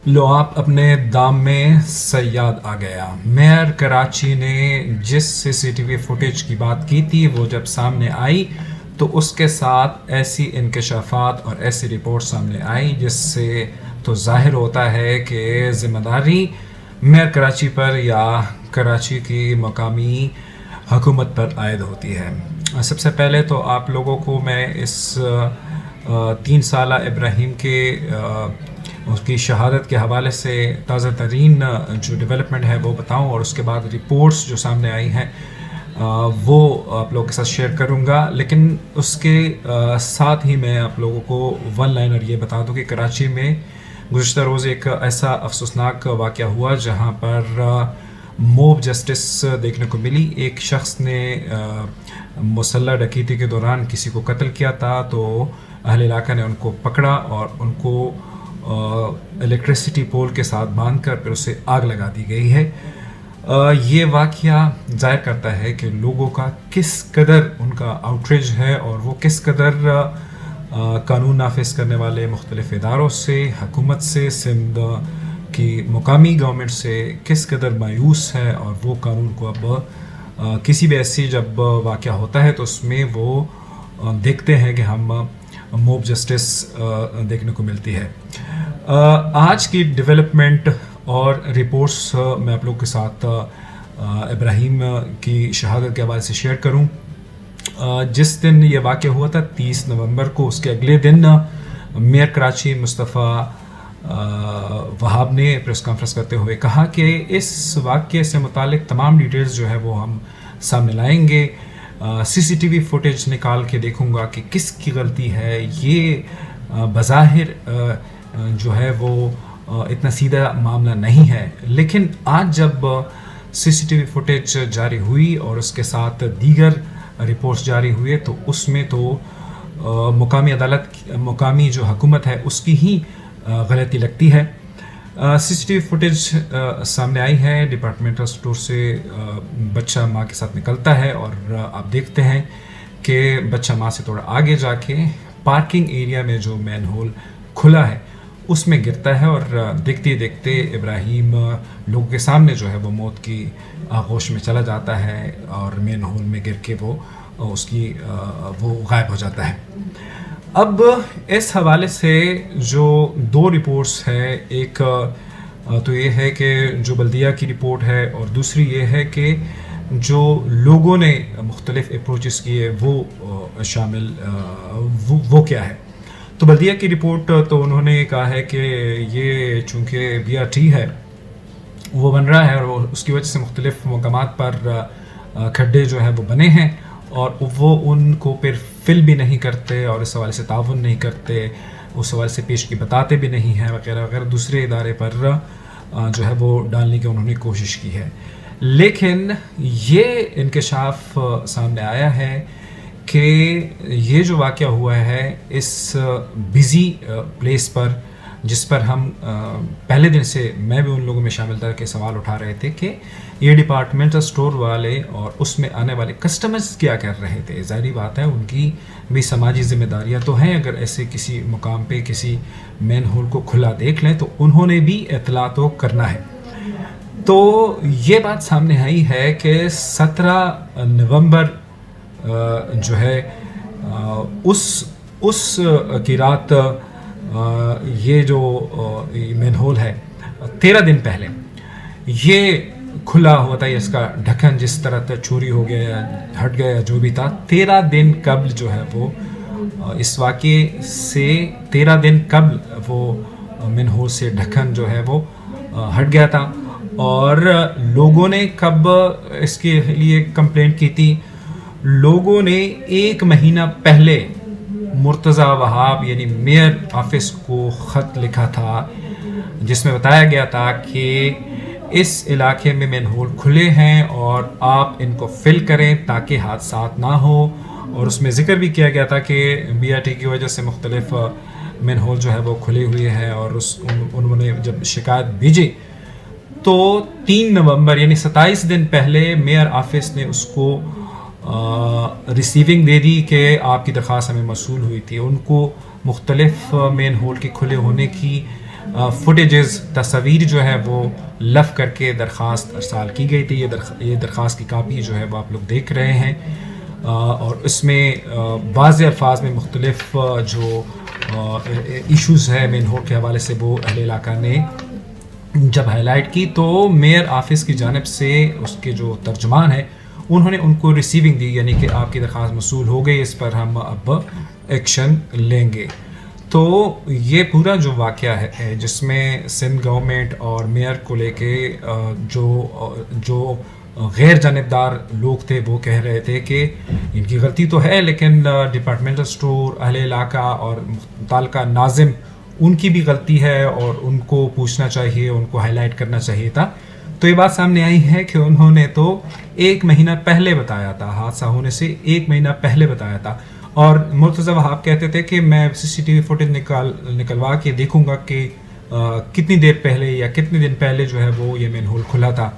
لو آپ اپنے دام میں صیاد آ گیا۔ میئر کراچی نے جس سی سی ٹی وی فوٹیج کی بات کی تھی وہ جب سامنے آئی تو اس کے ساتھ ایسی انکشافات اور ایسی رپورٹ سامنے آئی جس سے تو ظاہر ہوتا ہے کہ ذمہ داری میئر کراچی پر یا کراچی کی مقامی حکومت پر عائد ہوتی ہے۔ سب سے پہلے تو آپ لوگوں کو میں اس 3 سالہ ابراہیم کے اس کی شہادت کے حوالے سے تازہ ترین جو ڈیولپمنٹ ہے وہ بتاؤں، اور اس کے بعد رپورٹس جو سامنے آئی ہیں وہ آپ لوگوں کے ساتھ شیئر کروں گا۔ لیکن اس کے ساتھ ہی میں آپ لوگوں کو ون لائنر یہ بتا دوں کہ کراچی میں گزشتہ روز ایک ایسا افسوسناک واقعہ ہوا جہاں پر موب جسٹس دیکھنے کو ملی۔ ایک شخص نے مسلح ڈکیتی کے دوران کسی کو قتل کیا تھا، تو اہل علاقہ نے ان کو پکڑا اور ان کو الیکٹریسٹی پول کے ساتھ باندھ کر پھر اسے آگ لگا دی گئی ہے۔ یہ واقعہ ظاہر کرتا ہے کہ لوگوں کا کس قدر ان کا آؤٹریج ہے اور وہ کس قدر قانون نافذ کرنے والے مختلف اداروں سے، حکومت سے، سندھ کی مقامی گورنمنٹ سے کس قدر مایوس ہے، اور وہ قانون کو اب کسی بھی ایسی جب واقعہ ہوتا ہے تو اس میں وہ دیکھتے ہیں کہ ہم موب جسٹس دیکھنے کو ملتی ہے۔ آج کی ڈیولپمنٹ اور رپورٹس میں آپ لوگوں کے ساتھ ابراہیم کی شہادت کے حوالے سے شیئر کروں۔ جس دن یہ واقعہ ہوا تھا 30 نومبر کو، اس کے اگلے دن میئر کراچی مصطفیٰ وہاب نے پریس کانفرنس کرتے ہوئے کہا کہ اس واقعے سے متعلق تمام ڈیٹیلز جو ہے وہ ہم سامنے لائیں گے۔ سی سی ٹی وی فوٹیج نکال کے دیکھوں گا کہ کس کی غلطی ہے۔ یہ بظاہر جو ہے وہ اتنا سیدھا معاملہ نہیں ہے، لیکن آج جب سی سی ٹی وی فوٹیج جاری ہوئی اور اس کے ساتھ دیگر رپورٹس جاری ہوئے تو اس میں تو مقامی عدالت، مقامی جو حکومت ہے اس کی ہی غلطی لگتی ہے۔ سی سی ٹی وی فوٹیج سامنے آئی ہے، ڈپارٹمنٹل اسٹور سے بچہ ماں کے ساتھ نکلتا ہے اور آپ دیکھتے ہیں کہ بچہ ماں سے تھوڑا آگے جا کے پارکنگ ایریا میں جو مین ہول کھلا ہے اس میں گرتا ہے، اور دیکھتے دیکھتے ابراہیم لوگوں کے سامنے جو ہے وہ موت کی آغوش میں چلا جاتا ہے اور مین ہول میں گر کے وہ غائب ہو جاتا ہے۔ اب اس حوالے سے جو 2 رپورٹس ہے، ایک تو یہ ہے کہ جو بلدیہ کی رپورٹ ہے اور دوسری یہ ہے کہ جو لوگوں نے مختلف اپروچز کیے وہ شامل وہ کیا ہے۔ تو بلدیہ کی رپورٹ تو انہوں نے کہا ہے کہ یہ چونکہ بی آر ٹی ہے وہ بن رہا ہے اور اس کی وجہ سے مختلف مقامات پر کھڈے جو ہیں وہ بنے ہیں، اور وہ ان کو پھر فل بھی نہیں کرتے اور اس حوالے سے تعاون نہیں کرتے، اس حوالے سے پیشگی بتاتے بھی نہیں ہیں وغیرہ وغیرہ، دوسرے ادارے پر جو ہے وہ ڈالنے کی انہوں نے کوشش کی ہے۔ لیکن یہ انکشاف سامنے آیا ہے کہ یہ جو واقعہ ہوا ہے اس بزی پلیس پر، جس پر ہم پہلے دن سے میں بھی ان لوگوں میں شامل تھا کہ سوال اٹھا رہے تھے کہ یہ ڈپارٹمنٹل اسٹور والے اور اس میں آنے والے کسٹمرز کیا کر رہے تھے۔ ظاہری بات ہے ان کی بھی سماجی ذمہ داریاں تو ہیں، اگر ایسے کسی مقام پہ کسی مین ہول کو کھلا دیکھ لیں تو انہوں نے بھی اطلاع تو کرنا ہے۔ تو یہ بات سامنے آئی ہے کہ 17 نومبر جو ہے اس کی رات یہ جو مین ہول ہے 13 دن پہلے یہ کھلا ہوا تھا، اس کا ڈھکن جس طرح چوری ہو گیا یا ہٹ گیا جو بھی تھا، 13 دن قبل جو ہے وہ اس واقعے سے 13 دن قبل وہ مین ہول سے ڈھکن جو ہے وہ ہٹ گیا تھا۔ اور لوگوں نے کب اس کے لیے کمپلینٹ کی تھی؟ لوگوں نے 1 مہینہ پہلے مرتضی وہاب یعنی میئر آفس کو خط لکھا تھا جس میں بتایا گیا تھا کہ اس علاقے میں مین ہول کھلے ہیں اور آپ ان کو فل کریں تاکہ حادثات نہ ہو، اور اس میں ذکر بھی کیا گیا تھا کہ بی آر ٹی کی وجہ سے مختلف مین ہول جو ہے وہ کھلے ہوئے ہیں، اور انہوں نے جب شکایت بھیجی تو 3 نومبر یعنی 27 دن پہلے میئر آفس نے اس کو ریسیونگ دے دی کہ آپ کی درخواست ہمیں موصول ہوئی تھی۔ ان کو مختلف مین ہول کے کھلے ہونے کی فوٹیجز تصویر جو ہے وہ لف کر کے درخواست ارسال کی گئی تھی. یہ درخواست کی کاپی جو ہے وہ آپ لوگ دیکھ رہے ہیں, اور اس میں واضح الفاظ میں مختلف جو ایشوز ہے مین ہول کے حوالے سے وہ اہل علاقہ نے جب ہائی لائٹ کی, تو میئر آفس کی جانب سے اس کے جو ترجمان ہیں انہوں نے ان کو ریسیونگ دی, یعنی کہ آپ کی درخواست موصول ہو گئی, اس پر ہم اب ایکشن لیں گے. تو یہ پورا جو واقعہ ہے جس میں سندھ گورنمنٹ اور میئر کو لے کے جو غیر جانبدار لوگ تھے وہ کہہ رہے تھے کہ ان کی غلطی تو ہے, لیکن ڈپارٹمنٹل اسٹور, اہل علاقہ اور متعلقہ ناظم ان کی بھی غلطی ہے اور ان کو پوچھنا چاہیے, ان کو ہائی لائٹ کرنا چاہیے تھا. تو یہ بات سامنے آئی ہے کہ انہوں نے تو 1 مہینہ پہلے بتایا تھا, حادثہ ہونے سے 1 مہینہ پہلے بتایا تھا, اور مرتضی وہاب کہتے تھے کہ میں CCTV فوٹیج نکلوا کے دیکھوں گا کہ کتنی دیر پہلے یا کتنے دن پہلے جو ہے وہ یہ مین ہول کھلا تھا.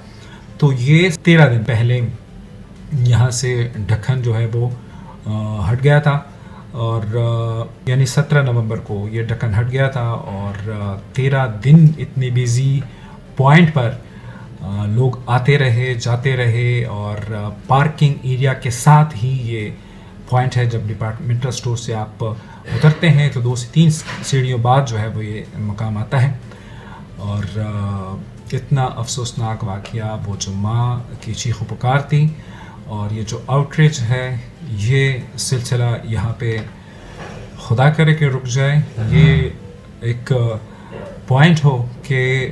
تو یہ 13 دن پہلے یہاں سے ڈھکن جو ہے وہ ہٹ گیا تھا, اور یعنی 17 نومبر کو یہ ڈھکن ہٹ گیا تھا, اور 13 دن اتنی بیزی پوائنٹ پر لوگ آتے رہے جاتے رہے, اور پارکنگ ایریا کے ساتھ ہی یہ پوائنٹ ہے. جب ڈپارٹمنٹل اسٹور سے آپ اترتے ہیں تو 2 سے 3 سیڑھیوں بعد جو ہے وہ یہ مقام آتا ہے. اور اتنا افسوسناک واقعہ وہ جو ماں کی چیخ و پکار تھی, اور یہ جو آؤٹریچ ہے یہ سلسلہ یہاں پہ خدا کرے کہ رک جائے. یہ ایک پوائنٹ ہو کہ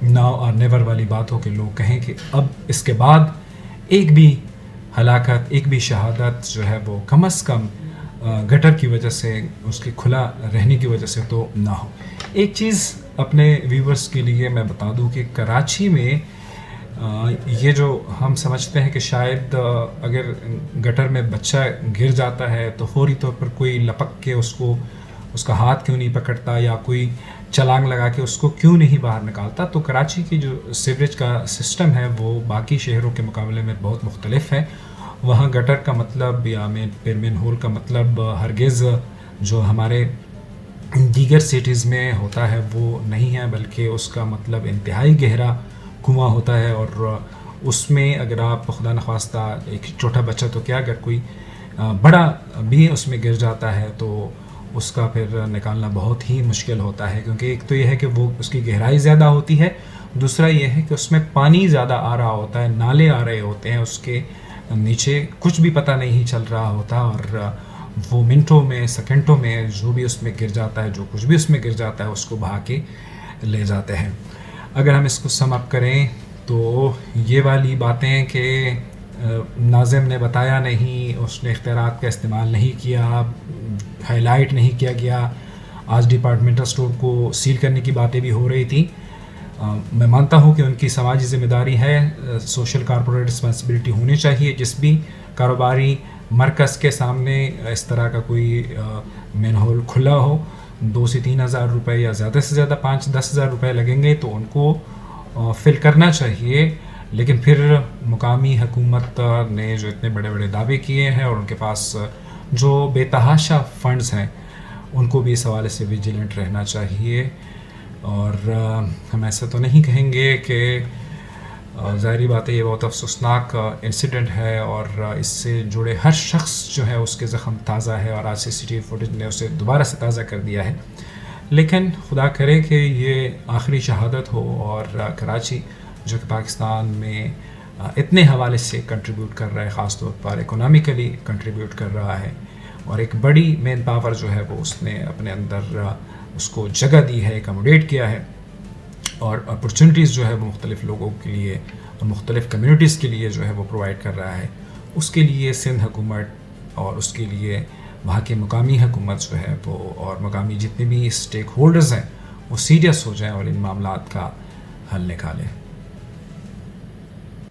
ناؤ اور نیور والی بات ہو کہ لوگ کہیں کہ اب اس کے بعد ایک بھی ہلاکت, ایک بھی شہادت جو ہے وہ کم از کم گٹر کی وجہ سے, اس کے کھلا رہنے کی وجہ سے تو نہ ہو. ایک چیز اپنے ویورز کے لیے میں بتا دوں کہ کراچی میں یہ جو ہم سمجھتے ہیں کہ شاید اگر گٹر میں بچہ گر جاتا ہے تو فوری طور پر کوئی لپک کے اس کا ہاتھ کیوں نہیں پکڑتا, یا کوئی چھلانگ لگا کے اس کو کیوں نہیں باہر نکالتا. تو کراچی کی جو سیوریج کا سسٹم ہے وہ باقی شہروں کے مقابلے میں بہت مختلف ہے. وہاں گٹر کا مطلب یا مین ہول کا مطلب ہرگز جو ہمارے دیگر سٹیز میں ہوتا ہے وہ نہیں ہے, بلکہ اس کا مطلب انتہائی گہرا کنواں ہوتا ہے. اور اس میں اگر آپ خدا نخواستہ ایک چھوٹا بچہ تو کیا, اگر کوئی بڑا بھی اس میں گر جاتا ہے تو اس کا پھر نکالنا بہت ہی مشکل ہوتا ہے, کیونکہ ایک تو یہ ہے کہ وہ اس کی گہرائی زیادہ ہوتی ہے, دوسرا یہ ہے کہ اس میں پانی زیادہ آ رہا ہوتا ہے, نالے آ رہے ہوتے ہیں, اس کے نیچے کچھ بھی پتہ نہیں چل رہا ہوتا, اور وہ منٹوں میں سیکنڈوں میں جو بھی اس میں گر جاتا ہے, جو کچھ بھی اس میں گر جاتا ہے اس کو بہا کے لے جاتے ہیں. اگر ہم اس کو سم اپ کریں تو یہ والی باتیں کہ ناظم نے بتایا نہیں, اس نے اختیارات کا استعمال نہیں کیا, ہائی لائٹ نہیں کیا گیا, آج ڈپارٹمنٹل اسٹور کو سیل کرنے کی باتیں بھی ہو رہی تھیں. میں مانتا ہوں کہ ان کی سماجی ذمہ داری ہے, سوشل کارپوریٹ رسپانسبلٹی ہونی چاہیے. جس بھی کاروباری مرکز کے سامنے اس طرح کا کوئی مین ہول کھلا ہو, 2 سے 3 ہزار روپے یا زیادہ سے زیادہ 5-10 ہزار روپے لگیں گے تو ان کو فل کرنا چاہیے. لیکن پھر مقامی حکومت نے جو اتنے بڑے بڑے دعوے کیے ہیں اور ان کے پاس جو بے تحاشا فنڈز ہیں ان کو بھی اس حوالے سے ویجیلنٹ رہنا چاہیے. اور ہم ایسا تو نہیں کہیں گے کہ ظاہری بات ہے یہ بہت افسوسناک انسیڈنٹ ہے, اور اس سے جڑے ہر شخص جو ہے اس کے زخم تازہ ہے, اور آج CCTV فوٹیج نے اسے دوبارہ سے تازہ کر دیا ہے. لیکن خدا کرے کہ یہ آخری شہادت ہو, اور کراچی جو کہ پاکستان میں اتنے حوالے سے کنٹریبیوٹ کر رہا ہے, خاص طور پر اکنامیکلی کنٹریبیوٹ کر رہا ہے, اور ایک بڑی مین پاور جو ہے وہ اس نے اپنے اندر اس کو جگہ دی ہے, اکاموڈیٹ کیا ہے, اور اپرچونٹیز جو ہے وہ مختلف لوگوں کے لیے اور مختلف کمیونٹیز کے لیے جو ہے وہ پرووائڈ کر رہا ہے. اس کے لیے سندھ حکومت اور اس کے لیے وہاں کی مقامی حکومت جو ہے وہ اور مقامی جتنے بھی اسٹیک ہولڈرز ہیں وہ سیریس ہو جائیں اور ان معاملات کا حل نکالیں.